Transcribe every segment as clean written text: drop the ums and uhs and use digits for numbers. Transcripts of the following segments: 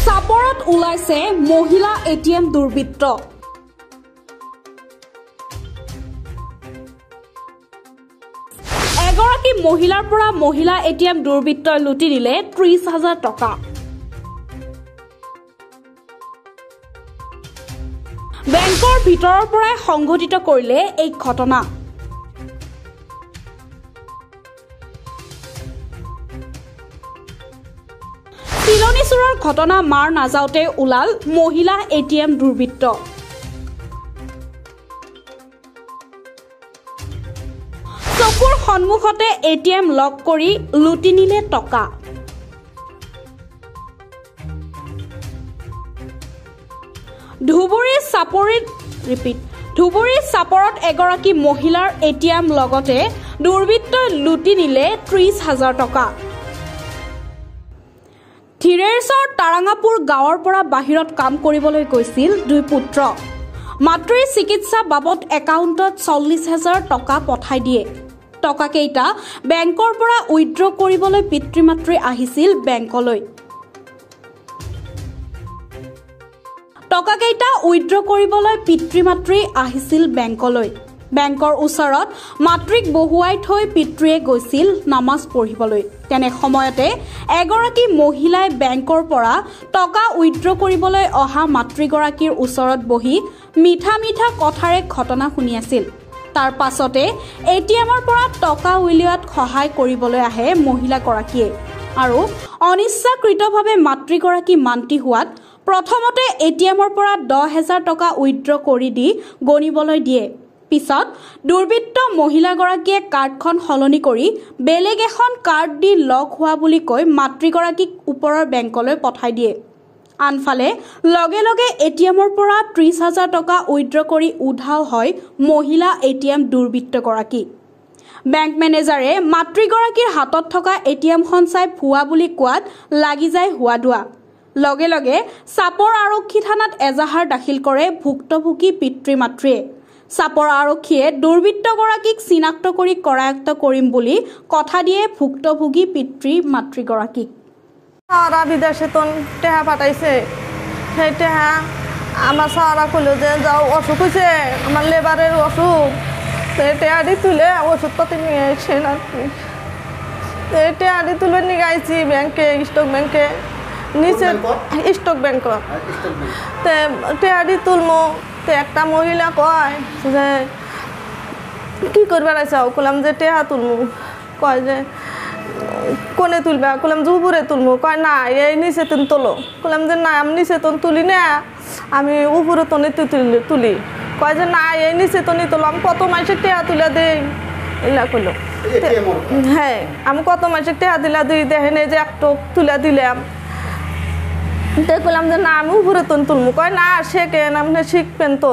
চাপৰত ওলাইছে মহিলা এটিএম দুৰ্বৃত্ত। এগৰাকী মহিলাৰ পৰা মহিলা এটিএম দুৰ্বৃত্তই লুটি নিলে 30,000 টকা। বেংকৰ ভিতৰৰ পৰাই সংঘটিত কৰিলে এই ঘটনা। তিলনী চোৰৰ ঘটনা মাৰ নাযাওঁতে ওলাল মহিলা এটিএম দুৰ্বৃত্ত। চকুৰ সন্মুখতে এটিএম লক কৰি লুটি নিলে টকা। ধুবুৰীৰ চাপৰত এগৰাকী মহিলাৰ এটিএম লগতে দুৰ্বৃত্তই লুটি নিলে 30,000 টকা। ধীৰেশ্বৰ তাৰাঙাপুৰ গাঁৱৰ পৰা বাহিৰত কাম কৰিবলৈ গৈছিল দুই পুত্ৰ। মাতৃৰ চিকিৎসা বাবদ একাউণ্টত 40,000 টকা পঠাই দিয়ে। টকাকেইটা বেংকৰ পৰা উইথড্ৰ কৰিবলৈ পিতৃ মাতৃ আহিছিল বেংকলৈ। বেংকৰ ওচৰত মাতৃক বহুৱাই থৈ পিতৃয়ে গৈছিল নামাজ পঢ়িবলৈ। তেনে সময়তে এগৰাকী মহিলাই বেংকৰ পৰা টকা উইথড্ৰ কৰিবলৈ অহা মাতৃগৰাকীৰ ওচৰত বহি মিঠা মিঠা কথাৰে ঘটনা শুনি আছিল। তাৰ পাছতে এটিএমৰ পৰা টকা উলিওৱাত সহায় কৰিবলৈ আহে মহিলাগৰাকীয়ে আৰু অনিচ্ছাকৃতভাৱে মাতৃগৰাকী মান্তি হোৱাত প্ৰথমতে এটিএমৰ পৰা 10,000 টকা উইথড্ৰ কৰি দি গণিবলৈ দিয়ে। পিছত দুৰ্বৃত্ত মহিলাগৰাকীয়ে কাৰ্ডখন সলনি কৰি বেলেগ এখন কাৰ্ড দি লক হোৱা বুলি কৈ মাতৃগৰাকীক ওপৰৰ বেংকলৈ পঠাই দিয়ে। আনফালে লগে লগে এটিএমৰ পৰা 30,000 টকা উইথড্ৰ কৰি উধাও হয় মহিলা এটিএম দুৰ্বৃত্তগৰাকী। বেংক মেনেজাৰে মাতৃগৰাকীৰ হাতত থকা এটিএমখন চাই ভুৱা বুলি কোৱাত লাগি যায় হোৱা-দোৱা। লগে লগে চাপৰ আৰক্ষী থানাত এজাহাৰ দাখিল কৰে ভুক্তভোগী পিতৃ মাতৃয়ে। চাপৰ আৰক্ষীয়ে দুৰ্বৃত্তগৰাকীক চিনাক্ত কৰি কৰায়ত্ব কৰিম বুলি কথা দিয়ে ভুক্তভোগী পিতৃ মাতৃগৰাকীক। সারা বিদেশে তো টেহা পাঠাইছে, সেই টেহা আমার সারা কইল যে যাও অসুখ হয়েছে, আমার লেবারের অসুখ, সেই টেহাটি তুলে ওষুধপাতি নিয়ে এসেছেন আর কি। এই টেহাটি তুলে নিয়ে গাইছি ব্যাংকে, স্টক ব্যাংকে নিচে, স্টক ব্যাংক। টেহাটি তুলমো তো একটা মহিলা কয় যে কি করবার আইসাও, কইলাম যে টেহা তুলমু। কয় যে কোনে তুলবা, কইলাম যে উপরে তুলমু। কয় না এই নিচে তুমি তোলো। কইলাম যে না আমি নিচে তো তুলি না, আমি উপরে তো তুলি। কয় যে না এই নিচে তো তোলো, আমি কত মাসে টেহা তুলে দিই এলা কইল। হ্যাঁ আমি কত মাসে টেহা দিলা দিই, দেখেন এই যে একটু তুলে দিলাম। কইলাম যে না আমি উপরে তো তুলমু। কয় না শেখেন, আপনি শিখবেন তো।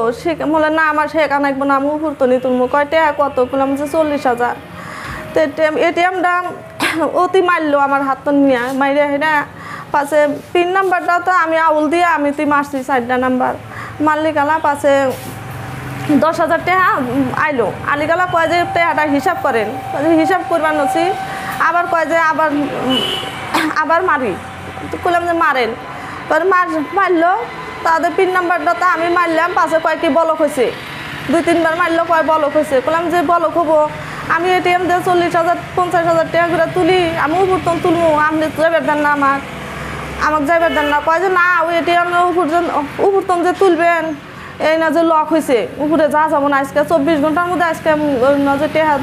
বলে না আমার শেখা নাকবো না, আমি উপর তো তুলমু। কয় টেহা কত? কইলাম যে 40,000। তো এটিএমটা অতি মারলো আমার হাত নিয়ে, মাইরে হেরা পাশে পিন নাম্বারটা তো আমি আউল দিয়ে আমি তুই মারছি 4টা নাম্বার মাল্লিকালা। পাশে 10,000 টাকা আইলো। আলিকালা কয় যে টাকাটা হিসাব করেন, হিসাব করবার নছি। আবার কয় যে আবার মারি। কইলাম যে মারেন। মারলো, তাদের পিন নাম্বারটা তো আমি মারলাম। পাশে কয় কি বলক হয়েছে, 2-3 বার মারলো, কয় বলক হয়েছে। কইলাম যে বলক হবো, আমি এটিএম দিয়ে 40,000 50,000 টাকা করে তুলি, আমি উপরতন তুলমু, আপনি যাইবার দেন না আমাকে যাইবার দেন না। কয় যে না ওই এটিএম উপরতন যে তুলবেন এই না যে লক হয়েছে, উপরে যা যাবো না, আজকে 24 ঘন্টার মধ্যে আজকে না যে টেহা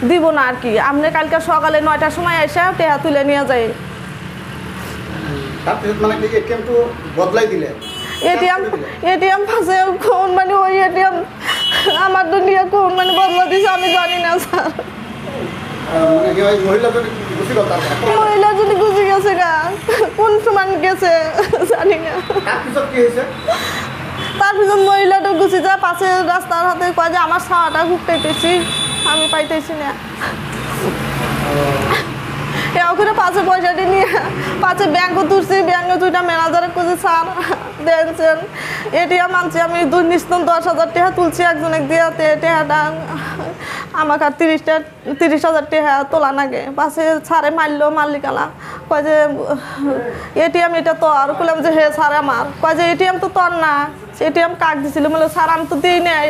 দিব না আর কি। আপনি কালকে সকালে 9টার সময় এসে টেহা তুলে নিয়ে যাই। এটিএম পাশে কোন মানে ওই এটিএম আমার তো নিয়ে কোন মানে বদলা দিছে আমি জানি না স্যার। মহিলা যদি গুছি গেছে গা, কোন সমান গেছে জানি না। তারপিছত মহিলাটা গুছি যায় পাশে রাস্তার হাতে কয় যে আমার ছাওয়াটা ঘুরতেছি, আমি পাইতেছি না। ওখানে পাশে পয়সাটি নিয়ে পাশে ব্যাংকও তুলছি, ব্যাংকে 2টা ম্যানেজারে খুঁজে স্যার দেনছেন এটিএম আনছি আমি 10,000 টাকা তুলছি একজনে দিয়ে টেহাটা আমাকে আর 30,000 টাকা তোলা নাগে পাশে সারে মারলো মালিকালা কয় যে এটিএম এটা তো আর বললাম যে হে স্যার আমার কয় যে এটিএম তো তোর না এটিএম কাক দিছিল বলে স্যার আমি তো দিই নাই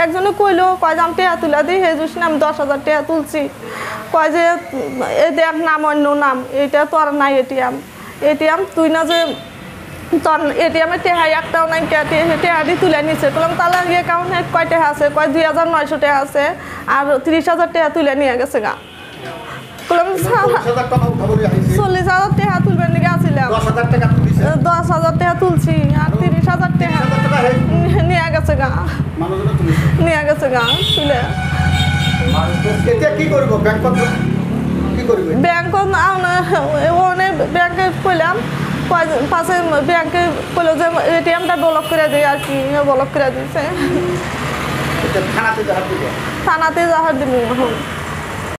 একজনে কইলো কয় যে আমি টাকা তুলে দিই হে জুস আমি 10,000 টাকা তুলছি কয় যে এই দেখ নাম অন্য নাম এটা তোর নাই এটিএম তুই না যে তোর এটিএমের টাকা একটাও নাই টাকা দিয়ে তুলে নিচ্ছে বললাম তাহলে অ্যাকাউন্টে কয় টাকা আছে কয় 2,900 টাকা আছে আর 30,000 টাকা তুলে নিয়ে গেছে গা বললাম 40,000 টাকা তুলবেন নাকি আসছিলাম 10,000 টাকা তুলছি আর 30,000 টাকা নিয়ে গেছে গা তুলে ব্যাংকে কইলাম পাশে ব্যাংকে কইলো যে এটিএমটা ব্লক করে দিই আর কি ব্লক করে দিয়েছে থানাতে যাহার দিব এখন